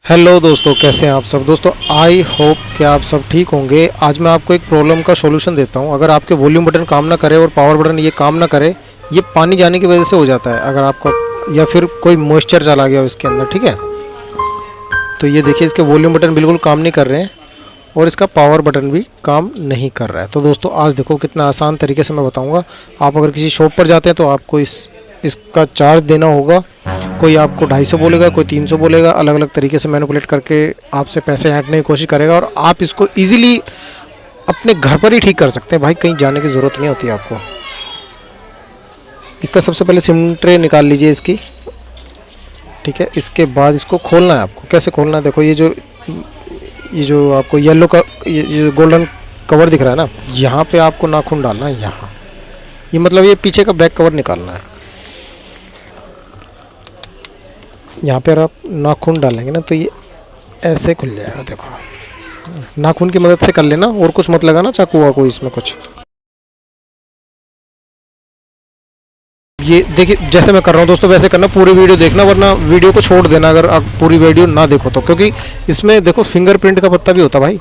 Hello दोस्तों, कैसे हैं आप सब। दोस्तों आई होप कि आप सब ठीक होंगे। आज मैं आपको एक प्रॉब्लम का सॉल्यूशन देता हूं। अगर आपके वॉल्यूम बटन काम ना करे और पावर बटन ये काम ना करे, ये पानी जाने की वजह से हो जाता है। अगर आपको या फिर कोई मॉइस्चर चला गया हो इसके अंदर, ठीक है। तो ये देखिए, इसके वॉल्यूम बटन बिल्कुल काम नहीं कर रहे हैं और इसका पावर बटन भी काम नहीं कर रहा है। तो दोस्तों आज देखो कितना आसान तरीके से मैं बताऊँगा। आप अगर किसी शॉप पर जाते हैं तो आपको इसका चार्ज देना होगा। कोई आपको 250 बोलेगा, कोई 300 बोलेगा। अलग अलग तरीके से मैनिपुलेट करके आपसे पैसे ऐंठने की कोशिश करेगा और आप इसको इजीली अपने घर पर ही ठीक कर सकते हैं भाई। कहीं जाने की ज़रूरत नहीं होती आपको। इसका सबसे पहले सिम ट्रे निकाल लीजिए इसकी, ठीक है। इसके बाद इसको खोलना है आपको। कैसे खोलना है, देखो ये जो आपको येलो का ये गोल्डन कवर दिख रहा है ना, यहाँ पे आपको नाखून डालना है। यहाँ ये मतलब ये पीछे का बैक कवर निकालना है। यहाँ पर आप नाखून डालेंगे ना तो ये ऐसे खुल जाएगा। देखो, नाखून की मदद से कर लेना और कुछ मत लगाना, चाकू वाकू इसमें कुछ। ये देखिए जैसे मैं कर रहा हूँ दोस्तों, वैसे करना। पूरी वीडियो देखना, वरना वीडियो को छोड़ देना अगर आप पूरी वीडियो ना देखो तो। क्योंकि इसमें देखो फिंगरप्रिंट का पत्ता भी होता भाई।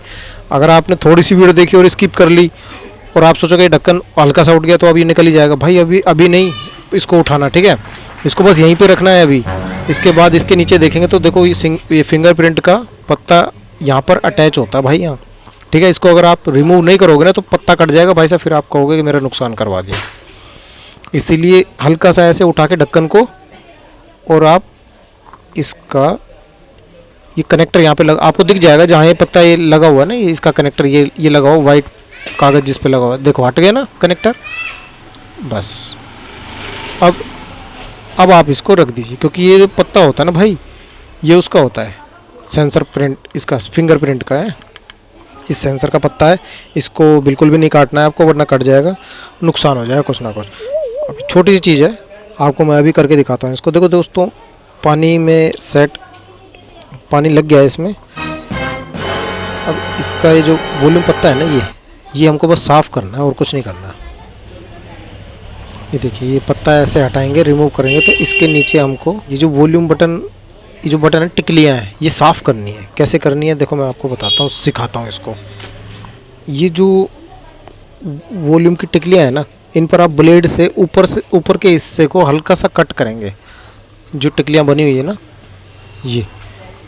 अगर आपने थोड़ी सी वीडियो देखी और स्किप कर ली और आप सोचोगे ढक्कन हल्का सा उठ गया तो अभी निकल ही जाएगा भाई। अभी नहीं इसको उठाना, ठीक है। इसको बस यहीं पे रखना है अभी। इसके बाद इसके नीचे देखेंगे तो देखो ये फिंगरप्रिंट का पत्ता यहाँ पर अटैच होता है भाई, यहाँ, ठीक है। इसको अगर आप रिमूव नहीं करोगे ना तो पत्ता कट जाएगा भाई साहब। फिर आप कहोगे कि मेरा नुकसान करवा दिया। इसीलिए हल्का सा ऐसे उठा के ढक्कन को, और आप इसका ये कनेक्टर यहाँ पे आपको दिख जाएगा जहाँ ये पत्ता ये लगा हुआ है ना, ये इसका कनेक्टर ये लगा हुआ वाइट कागज़ जिस पे लगा हुआ है। देखो हट गया ना कनेक्टर। बस अब आप इसको रख दीजिए। क्योंकि ये जो पत्ता होता है ना भाई, ये उसका होता है सेंसर प्रिंट, इसका फिंगरप्रिंट का है। इस सेंसर का पत्ता है। इसको बिल्कुल भी नहीं काटना है आपको, वरना कट जाएगा, नुकसान हो जाएगा कुछ ना कुछ। अब छोटी सी चीज़ है, आपको मैं अभी करके दिखाता हूँ इसको। देखो दोस्तों, पानी में सेट पानी लग गया है इसमें। अब इसका ये जो वॉल्यूम पत्ता है ना, ये हमको बस साफ़ करना है और कुछ नहीं करना है। ये देखिए, ये पत्ता ऐसे हटाएंगे, रिमूव करेंगे तो इसके नीचे हमको ये जो वॉल्यूम बटन, ये जो बटन है, टिकलियाँ हैं, ये साफ़ करनी है। कैसे करनी है देखो, मैं आपको बताता हूँ, सिखाता हूँ इसको। ये जो वॉल्यूम की टिकलियाँ हैं ना, इन पर आप ब्लेड से ऊपर के हिस्से को हल्का सा कट करेंगे। जो टिकलियाँ बनी हुई है ना, ये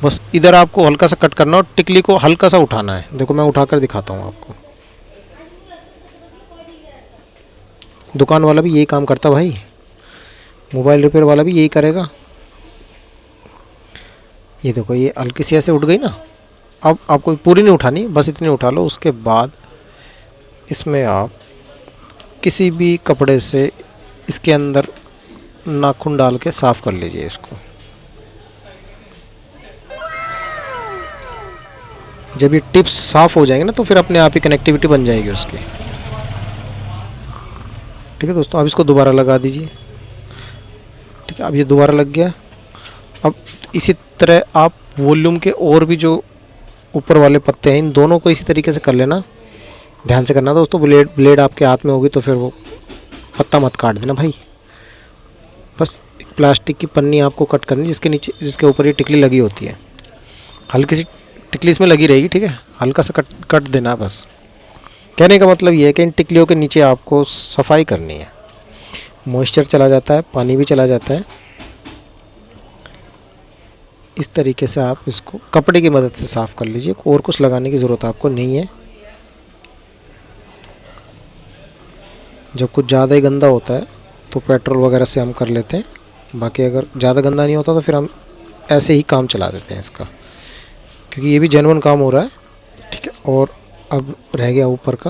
बस इधर आपको हल्का सा कट करना और टिकली को हल्का सा उठाना है। देखो मैं उठाकर दिखाता हूँ आपको। दुकान वाला भी यही काम करता भाई, मोबाइल रिपेयर वाला भी यही करेगा। ये देखो, ये हल्की सी ऐसे उठ गई ना। अब आपको पूरी नहीं उठानी, बस इतनी उठा लो। उसके बाद इसमें आप किसी भी कपड़े से इसके अंदर नाखून डाल के साफ़ कर लीजिए इसको। जब ये टिप्स साफ़ हो जाएंगे ना तो फिर अपने आप ही कनेक्टिविटी बन जाएगी उसकी, ठीक है दोस्तों। अब इसको दोबारा लगा दीजिए, ठीक है। अब ये दोबारा लग गया। अब इसी तरह आप वॉल्यूम के और भी जो ऊपर वाले पत्ते हैं, इन दोनों को इसी तरीके से कर लेना। ध्यान से करना दोस्तों, ब्लेड आपके हाथ में होगी तो फिर वो पत्ता मत काट देना भाई। बस एक प्लास्टिक की पन्नी आपको कट करनी, जिसके ऊपर ये टिकली लगी होती है। हल्की सी टिकली इसमें लगी रहेगी, ठीक है। हल्का सा कट देना बस। कहने का मतलब ये है कि इन टिकलियों के नीचे आपको सफाई करनी है। मॉइस्चर चला जाता है, पानी भी चला जाता है। इस तरीके से आप इसको कपड़े की मदद से साफ़ कर लीजिए। और कुछ लगाने की ज़रूरत आपको नहीं है। जब कुछ ज़्यादा ही गंदा होता है तो पेट्रोल वगैरह से हम कर लेते हैं। बाकी अगर ज़्यादा गंदा नहीं होता तो फिर हम ऐसे ही काम चला देते हैं इसका, क्योंकि ये भी जेन्युइन काम हो रहा है, ठीक है। और अब रह गया ऊपर का।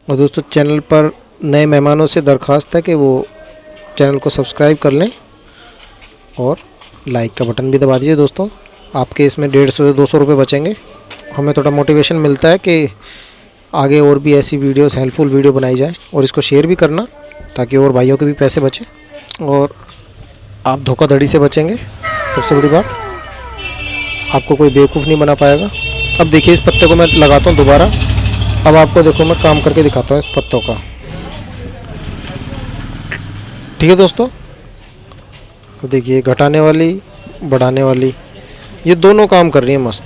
और दोस्तों, चैनल पर नए मेहमानों से दरख्वास्त है कि वो चैनल को सब्सक्राइब कर लें और लाइक का बटन भी दबा दीजिए दोस्तों। आपके इसमें 150 से 200 रुपये बचेंगे। हमें थोड़ा मोटिवेशन मिलता है कि आगे और भी ऐसी वीडियोस, हेल्पफुल वीडियो बनाई जाए। और इसको शेयर भी करना ताकि और भाइयों के भी पैसे बचें और आप धोखाधड़ी से बचेंगे। सबसे बड़ी बात, आपको कोई बेवकूफ़ नहीं बना पाएगा। अब देखिए, इस पत्ते को मैं लगाता हूँ दोबारा। अब आपको देखो मैं काम करके दिखाता हूँ इस पत्तों का। ठीक है दोस्तों, तो देखिए घटाने वाली बढ़ाने वाली ये दोनों काम कर रही है मस्त,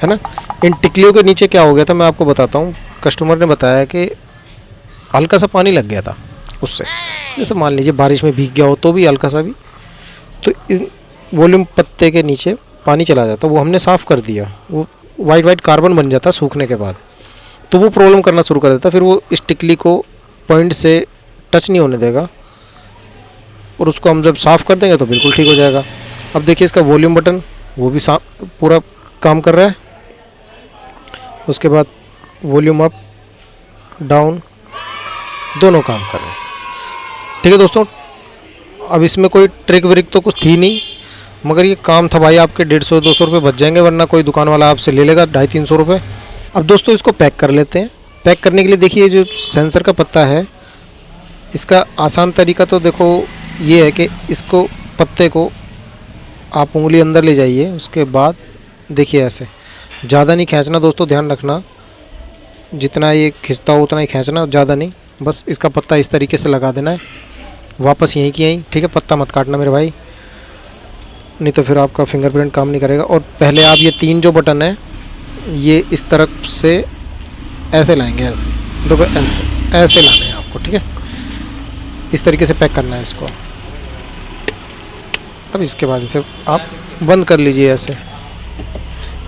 है ना। इन टिकलियों के नीचे क्या हो गया था मैं आपको बताता हूँ। कस्टमर ने बताया कि हल्का सा पानी लग गया था उससे, जैसे मान लीजिए बारिश में भीग गया हो तो भी हल्का सा भी, तो इन वॉल्यूम पत्ते के नीचे पानी चला जाता, वो हमने साफ़ कर दिया, वो वाइट वाइट कार्बन बन जाता सूखने के बाद, तो वो प्रॉब्लम करना शुरू कर देता, फिर वो इस टिकली को पॉइंट से टच नहीं होने देगा, और उसको हम जब साफ़ कर देंगे तो बिल्कुल ठीक हो जाएगा। अब देखिए इसका वॉल्यूम बटन वो भी पूरा काम कर रहा है। उसके बाद वॉल्यूम अप डाउन दोनों काम कर रहे हैं। ठीक है दोस्तों, अब इसमें कोई ट्रिक व्रिक तो कुछ थी नहीं, मगर ये काम था भाई, आपके 150-200 रुपये बच जाएंगे, वरना कोई दुकान वाला आपसे ले लेगा 250-300 रुपये। अब दोस्तों इसको पैक कर लेते हैं। पैक करने के लिए देखिए जो सेंसर का पत्ता है, इसका आसान तरीका तो देखो ये है कि इसको पत्ते को आप उंगली अंदर ले जाइए, उसके बाद देखिए ऐसे, ज़्यादा नहीं खींचना दोस्तों, ध्यान रखना जितना ये खिंचता हो उतना ही खींचना, ज़्यादा नहीं, बस इसका पत्ता इस तरीके से लगा देना है, वापस यहीं की यहीं। ठीक है, पत्ता मत काटना मेरे भाई, नहीं तो फिर आपका फिंगरप्रिंट काम नहीं करेगा। और पहले आप ये 3 जो बटन है ये इस तरफ से ऐसे लाएंगे, ऐसे देखो, ऐसे लाने हैं आपको। ठीक है, इस तरीके से पैक करना है इसको। अब इसके बाद इसे आप बंद कर लीजिए, ऐसे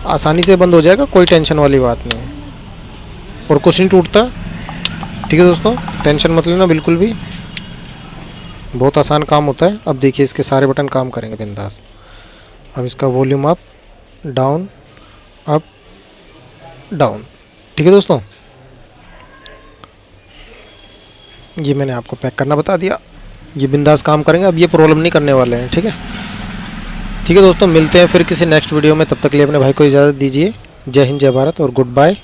आसानी से बंद हो जाएगा, कोई टेंशन वाली बात नहीं है, और कुछ नहीं टूटता। ठीक है दोस्तों, टेंशन मत लेना बिल्कुल भी, बहुत आसान काम होता है। अब देखिए इसके सारे बटन काम करेंगे बिंदास। अब इसका volume up down up down. ठीक है दोस्तों, ये मैंने आपको पैक करना बता दिया, ये बिंदास काम करेंगे, अब ये प्रॉब्लम नहीं करने वाले हैं। ठीक है, ठीक है दोस्तों, मिलते हैं फिर किसी नेक्स्ट वीडियो में, तब तक के लिए अपने भाई को इजाज़त दीजिए। जय हिंद, जय भारत और गुड बाय।